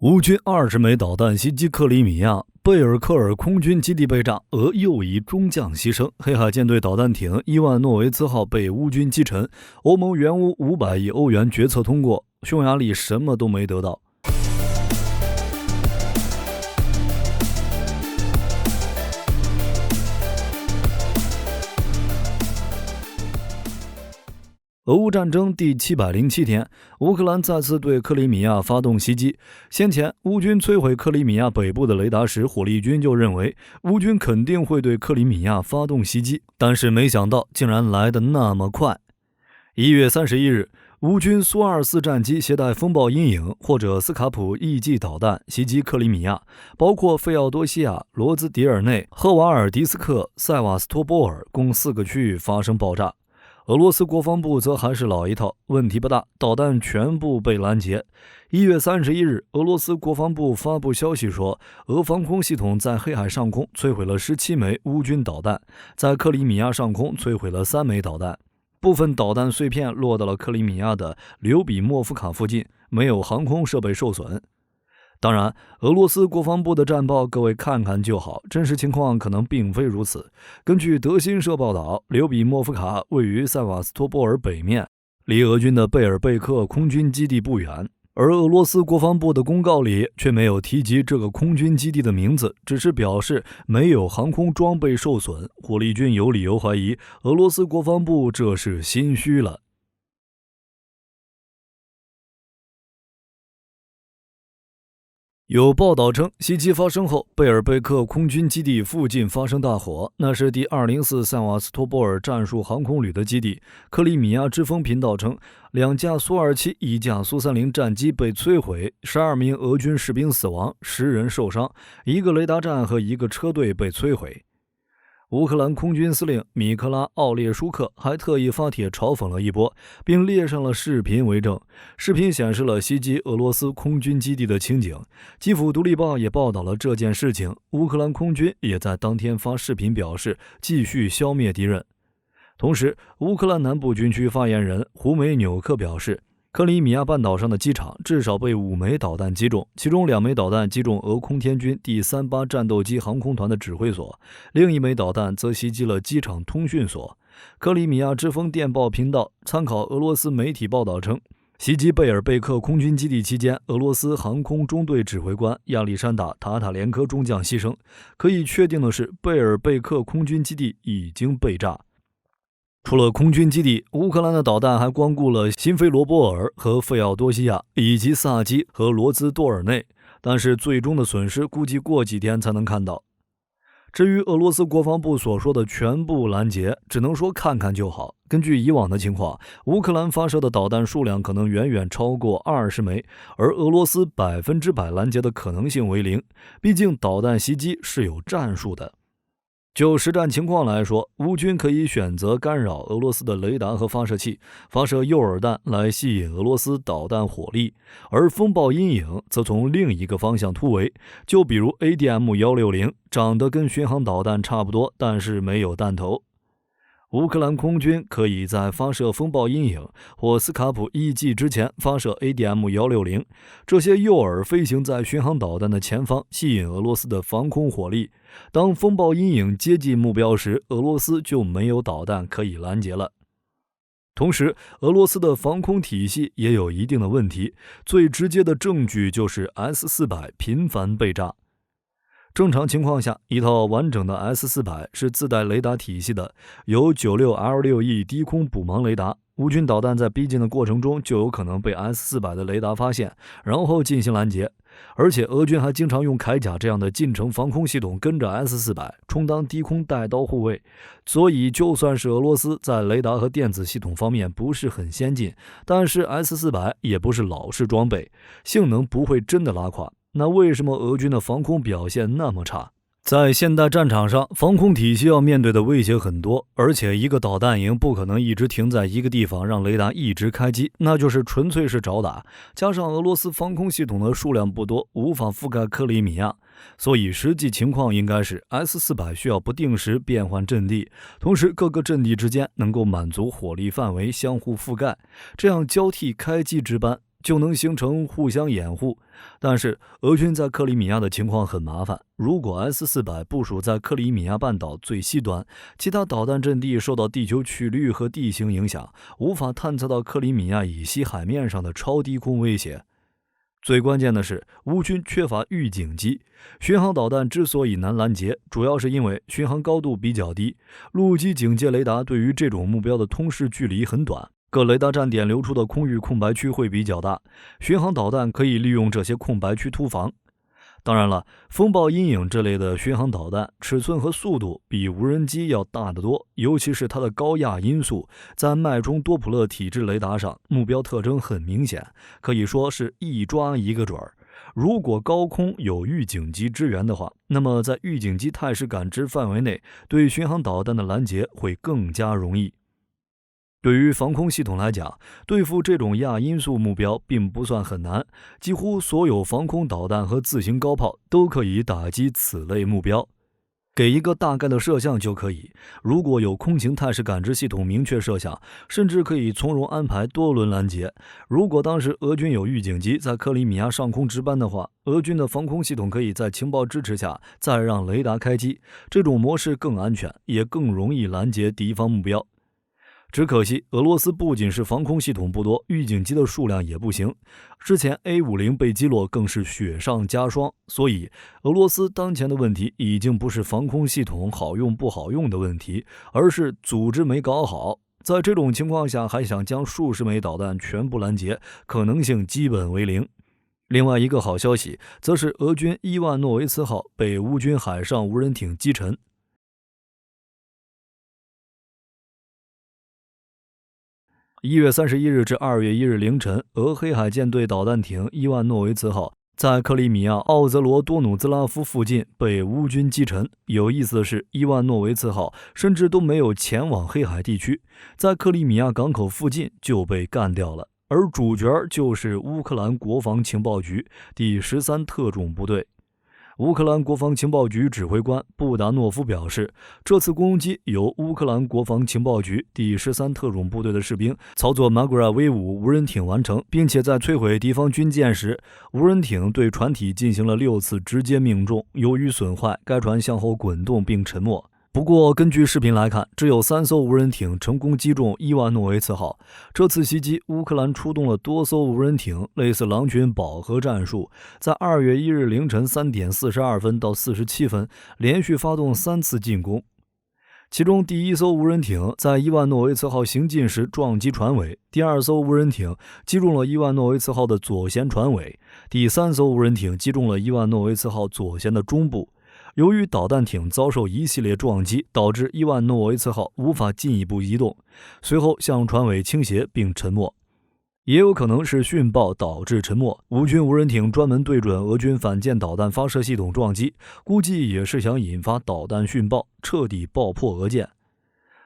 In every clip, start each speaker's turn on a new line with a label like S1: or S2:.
S1: 乌军20枚导弹袭击克里米亚，贝尔科尔空军基地被炸，俄又一中将牺牲。黑海舰队导弹艇伊万诺维茨号被乌军击沉，欧盟援乌500亿欧元决策通过，匈牙利什么都没得到。俄乌战争第707天，乌克兰再次对克里米亚发动袭击。先前，乌军摧毁克里米亚北部的雷达时，火力军就认为乌军肯定会对克里米亚发动袭击，但是没想到竟然来得那么快。1月31日，乌军苏24战机携带风暴阴影或者斯卡普 EG 导弹袭击克里米亚，包括费奥多西亚、罗兹迪尔内、赫瓦尔迪斯克、塞瓦斯托波尔共4个区域发生爆炸。俄罗斯国防部则还是老一套，问题不大，导弹全部被拦截。1月31日，俄罗斯国防部发布消息说，俄防空系统在黑海上空摧毁了17枚乌军导弹，在克里米亚上空摧毁了3枚导弹，部分导弹碎片落到了克里米亚的刘比莫夫卡附近，没有航空设备受损。当然，俄罗斯国防部的战报各位看看就好，真实情况可能并非如此。根据德新社报道，刘比莫夫卡位于塞瓦斯托波尔北面，离俄军的贝尔贝克空军基地不远，而俄罗斯国防部的公告里却没有提及这个空军基地的名字，只是表示没有航空装备受损。火力军有理由怀疑俄罗斯国防部这是心虚了。有报道称，袭击发生后，贝尔贝克空军基地附近发生大火，那是第204塞瓦斯托波尔战术航空旅的基地。克里米亚之风频道称，2架苏27、1架苏30战机被摧毁，12名俄军士兵死亡，10人受伤，1个雷达站和1个车队被摧毁。乌克兰空军司令米克拉·奥列舒克还特意发帖嘲讽了一波，并列上了视频为证。视频显示了袭击俄罗斯空军基地的情景。基辅独立报也报道了这件事情。乌克兰空军也在当天发视频表示继续消灭敌人。同时，乌克兰南部军区发言人胡梅纽克表示，克里米亚半岛上的机场至少被5枚导弹击中，其中2枚导弹击中俄空天军第38战斗机航空团的指挥所，另1枚导弹则袭击了机场通讯所。克里米亚之风电报频道参考俄罗斯媒体报道称，袭击贝尔贝克空军基地期间，俄罗斯航空中队指挥官亚历山大·塔塔连科中将牺牲。可以确定的是，贝尔贝克空军基地已经被炸。除了空军基地，乌克兰的导弹还光顾了新菲罗波尔和费奥多西亚，以及萨基和罗兹多尔内，但是最终的损失估计过几天才能看到。至于俄罗斯国防部所说的全部拦截，只能说看看就好。根据以往的情况，乌克兰发射的导弹数量可能远远超过20枚，而俄罗斯100%拦截的可能性为0，毕竟导弹袭击是有战术的。就实战情况来说，乌军可以选择干扰俄罗斯的雷达和发射器，发射诱饵弹来吸引俄罗斯导弹火力，而风暴阴影则从另一个方向突围，就比如 ADM-160， 长得跟巡航导弹差不多，但是没有弹头。乌克兰空军可以在发射风暴阴影或斯卡普 EG 之前发射 ADM-160， 这些诱饵飞行在巡航导弹的前方，吸引俄罗斯的防空火力。当风暴阴影接近目标时，俄罗斯就没有导弹可以拦截了。同时，俄罗斯的防空体系也有一定的问题，最直接的证据就是 S-400 频繁被炸。正常情况下，一套完整的 S-400 是自带雷达体系的，有 96L6E 低空捕盲雷达。乌军导弹在逼近的过程中就有可能被 S-400 的雷达发现，然后进行拦截。而且俄军还经常用铠甲这样的近程防空系统跟着 S-400 充当低空带刀护卫，所以就算是俄罗斯在雷达和电子系统方面不是很先进，但是 S-400 也不是老式装备，性能不会真的拉垮。那为什么俄军的防空表现那么差？在现代战场上，防空体系要面对的威胁很多，而且一个导弹营不可能一直停在一个地方让雷达一直开机，那就是纯粹是找打。加上俄罗斯防空系统的数量不多，无法覆盖克里米亚，所以实际情况应该是 S-400 需要不定时变换阵地，同时各个阵地之间能够满足火力范围相互覆盖，这样交替开机值班。就能形成互相掩护。但是俄军在克里米亚的情况很麻烦，如果 S-400 部署在克里米亚半岛最西端，其他导弹阵地受到地球曲率和地形影响，无法探测到克里米亚以西海面上的超低空威胁。最关键的是，乌军缺乏预警机。巡航导弹之所以难拦截，主要是因为巡航高度比较低，陆基警戒雷达对于这种目标的通视距离很短，各雷达站点留出的空域空白区会比较大，巡航导弹可以利用这些空白区突防。当然了，风暴阴影这类的巡航导弹尺寸和速度比无人机要大得多，尤其是它的高亚音速，在脉冲多普勒体制雷达上目标特征很明显，可以说是一抓一个准儿。如果高空有预警机支援的话，那么在预警机态势感知范围内，对巡航导弹的拦截会更加容易。对于防空系统来讲，对付这种亚音速目标并不算很难，几乎所有防空导弹和自行高炮都可以打击此类目标。给一个大概的射向就可以，如果有空情态势感知系统明确射向，甚至可以从容安排多轮拦截。如果当时俄军有预警机在克里米亚上空值班的话，俄军的防空系统可以在情报支持下再让雷达开机，这种模式更安全，也更容易拦截敌方目标。只可惜，俄罗斯不仅是防空系统不多，预警机的数量也不行。之前 A50 被击落更是雪上加霜，所以俄罗斯当前的问题已经不是防空系统好用不好用的问题，而是组织没搞好。在这种情况下，还想将数十枚导弹全部拦截，可能性基本为零。另外一个好消息，则是俄军伊万诺维茨号被乌军海上无人艇击沉。1月31日至2月1日凌晨，俄黑海舰队导弹艇伊万诺维茨号在克里米亚奥泽罗多努兹拉夫附近被乌军击沉。有意思的是，伊万诺维茨号甚至都没有前往黑海地区，在克里米亚港口附近就被干掉了。而主角就是乌克兰国防情报局第13特种部队。乌克兰国防情报局指挥官布达诺夫表示，这次攻击由乌克兰国防情报局第13特种部队的士兵操作 Magra V5 无人艇完成，并且在摧毁敌方军舰时，无人艇对船体进行了6次直接命中，由于损坏，该船向后滚动并沉没。不过，根据视频来看，只有3艘无人艇成功击中伊万诺维茨号。这次袭击，乌克兰出动了多艘无人艇，类似狼群饱和战术，在2月1日凌晨3点42分到47分，连续发动3次进攻。其中，第1艘无人艇在伊万诺维茨号行进时撞击船尾，第2艘无人艇击中了伊万诺维茨号的左舷船尾，第3艘无人艇击中了伊万诺维茨号左舷的中部。由于导弹艇遭受一系列撞击，导致伊万诺维茨号无法进一步移动，随后向船尾倾斜并沉没。也有可能是殉爆导致沉没。乌军无人艇专门对准俄军反舰导弹发射系统撞击，估计也是想引发导弹殉爆，彻底爆破俄舰。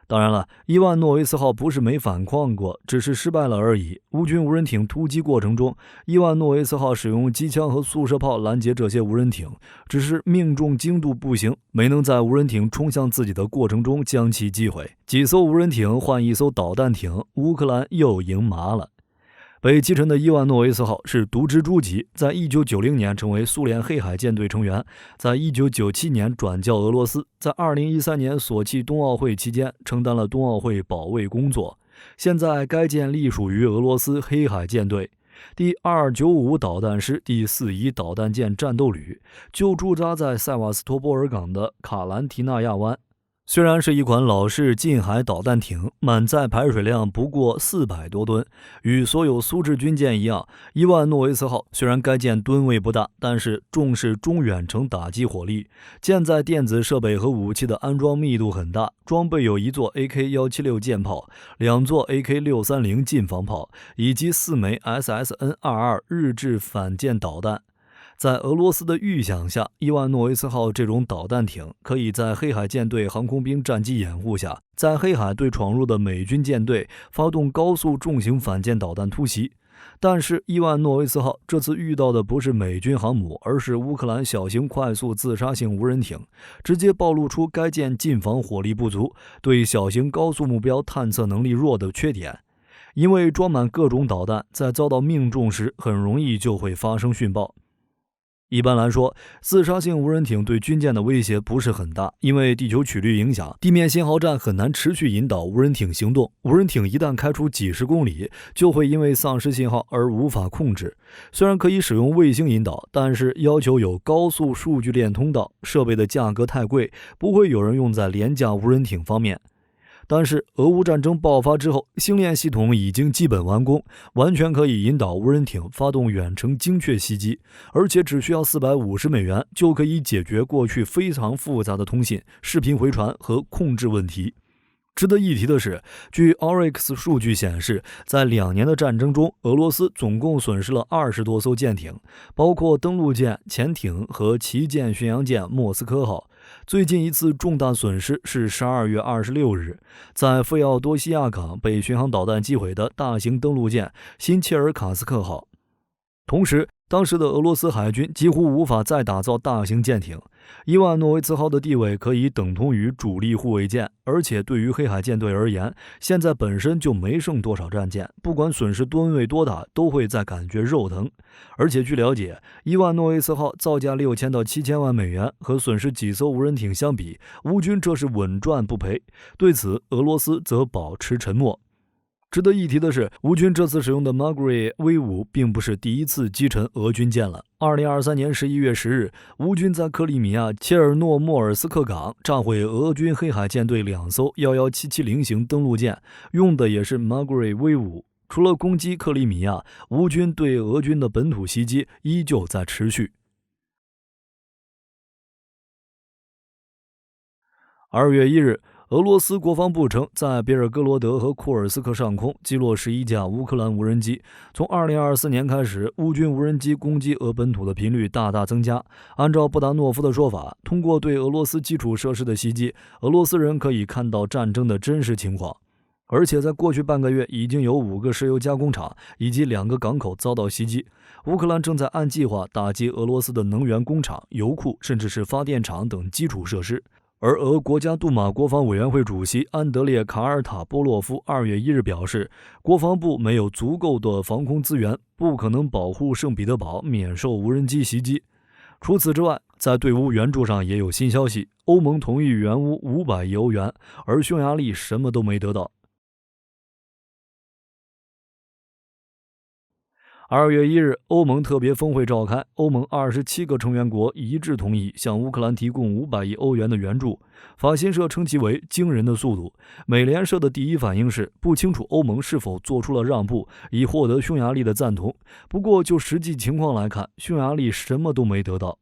S1: 当然了，伊万诺维茨号不是没反抗过，只是失败了而已。乌军无人艇突击过程中，伊万诺维茨号使用机枪和速射炮拦截这些无人艇，只是命中精度不行，没能在无人艇冲向自己的过程中将其击毁。几艘无人艇换一艘导弹艇，乌克兰又赢麻了。被击沉的伊万诺维茨号是独蜘蛛级，在1990年成为苏联黑海舰队成员，在1997年转教俄罗斯，在2013年索契冬奥会期间承担了冬奥会保卫工作。现在该舰隶属于俄罗斯黑海舰队第295导弹师第41导弹舰战斗旅，就驻扎在塞瓦斯托波尔港的卡兰提纳亚湾。虽然是一款老式近海导弹艇，满载排水量不过400多吨，与所有苏制军舰一样，伊万诺维茨号虽然该舰吨位不大，但是重视中远程打击火力，舰载电子设备和武器的安装密度很大，装备有1座 AK-176 舰炮、2座 AK-630 近防炮，以及4枚 SSN-22 日制反舰导弹。在俄罗斯的预想下，伊万诺维茨号这种导弹艇可以在黑海舰队航空兵战机掩护下，在黑海对闯入的美军舰队发动高速重型反舰导弹突袭。但是伊万诺维茨号这次遇到的不是美军航母，而是乌克兰小型快速自杀性无人艇，直接暴露出该舰近防火力不足，对小型高速目标探测能力弱的缺点。因为装满各种导弹，在遭到命中时很容易就会发生殉爆。一般来说，自杀性无人艇对军舰的威胁不是很大，因为地球曲率影响，地面信号站很难持续引导无人艇行动。无人艇一旦开出几十公里，就会因为丧失信号而无法控制。虽然可以使用卫星引导，但是要求有高速数据链通道，设备的价格太贵，不会有人用在廉价无人艇方面。但是俄乌战争爆发之后，星链系统已经基本完工，完全可以引导无人艇发动远程精确袭击，而且只需要$450就可以解决过去非常复杂的通信、视频回传和控制问题。值得一提的是，据 Oryx 数据显示，在2年的战争中，俄罗斯总共损失了20多艘舰艇，包括登陆舰、潜艇和旗舰巡洋舰莫斯科号。最近一次重大损失是12月26日，在费奥多西亚港被巡航导弹击毁的大型登陆舰辛切尔卡斯克号。同时，当时的俄罗斯海军几乎无法再打造大型舰艇，伊万诺维茨号的地位可以等同于主力护卫舰，而且对于黑海舰队而言，现在本身就没剩多少战舰，不管损失吨位多大，都会再感觉肉疼。而且据了解，伊万诺维茨号造价$6000到7000万美元，和损失几艘无人艇相比，乌军这是稳赚不赔。对此，俄罗斯则保持沉默。值得一提的是，乌军这次使用的 Magri V5 并不是第一次击沉俄军舰了。2023年11月10日，乌军在克里米亚切尔诺莫尔斯克港炸毁俄军黑海舰队2艘11770型登陆舰，用的也是 Magri V5。除了攻击克里米亚，乌军对俄军的本土袭击依旧在持续。2月1日，俄罗斯国防部称，在别尔哥罗德和库尔斯克上空击落11架乌克兰无人机。从2024年开始，乌军无人机攻击俄本土的频率大大增加。按照布达诺夫的说法，通过对俄罗斯基础设施的袭击，俄罗斯人可以看到战争的真实情况。而且在过去半个月，已经有5个石油加工厂以及2个港口遭到袭击。乌克兰正在按计划打击俄罗斯的能源工厂、油库，甚至是发电厂等基础设施。而俄国家杜马国防委员会主席安德烈·卡尔塔波洛夫2月1日表示，国防部没有足够的防空资源，不可能保护圣彼得堡免受无人机袭击。除此之外，在对乌援助上也有新消息，欧盟同意援乌500亿欧元，而匈牙利什么都没得到。2月1日，欧盟特别峰会召开，欧盟27个成员国一致同意向乌克兰提供500亿欧元的援助。法新社称其为惊人的速度。美联社的第一反应是不清楚欧盟是否做出了让步，以获得匈牙利的赞同。不过就实际情况来看，匈牙利什么都没得到。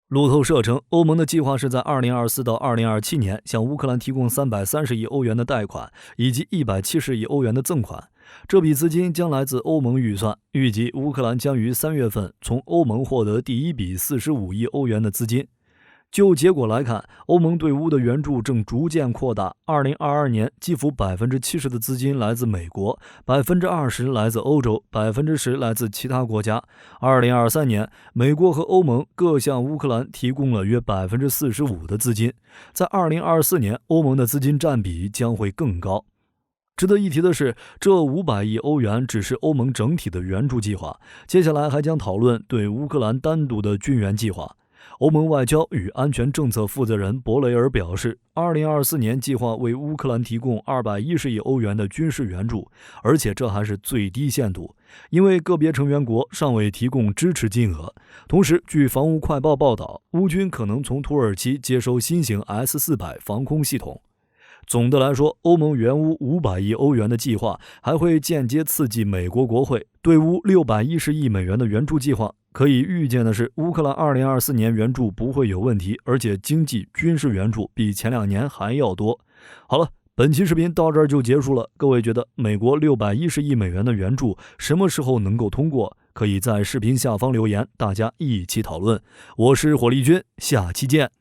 S1: 路透社称，欧盟的计划是在2024到2027年向乌克兰提供330亿欧元的贷款，以及170亿欧元的赠款。这笔资金将来自欧盟预算，预计乌克兰将于3月份从欧盟获得第一笔45亿欧元的资金。就结果来看，欧盟对乌的援助正逐渐扩大。2022年，几乎70%的资金来自美国，20%来自欧洲，10%来自其他国家。2023年，美国和欧盟各向乌克兰提供了约45%的资金。在2024年，欧盟的资金占比将会更高。值得一提的是，这500亿欧元只是欧盟整体的援助计划，接下来还将讨论对乌克兰单独的军援计划。欧盟外交与安全政策负责人博雷尔表示，2024年计划为乌克兰提供210亿欧元的军事援助，而且这还是最低限度，因为个别成员国尚未提供支持金额。同时，据防务快报报道，乌军可能从土耳其接收新型 S-400 防空系统。总的来说，欧盟援乌500亿欧元的计划还会间接刺激美国国会对乌610亿美元的援助计划。可以预见的是，乌克兰2024年援助不会有问题，而且经济、军事援助比前2年还要多。好了，本期视频到这儿就结束了。各位觉得美国610亿美元的援助什么时候能够通过？可以在视频下方留言，大家一起讨论。我是火力军，下期见。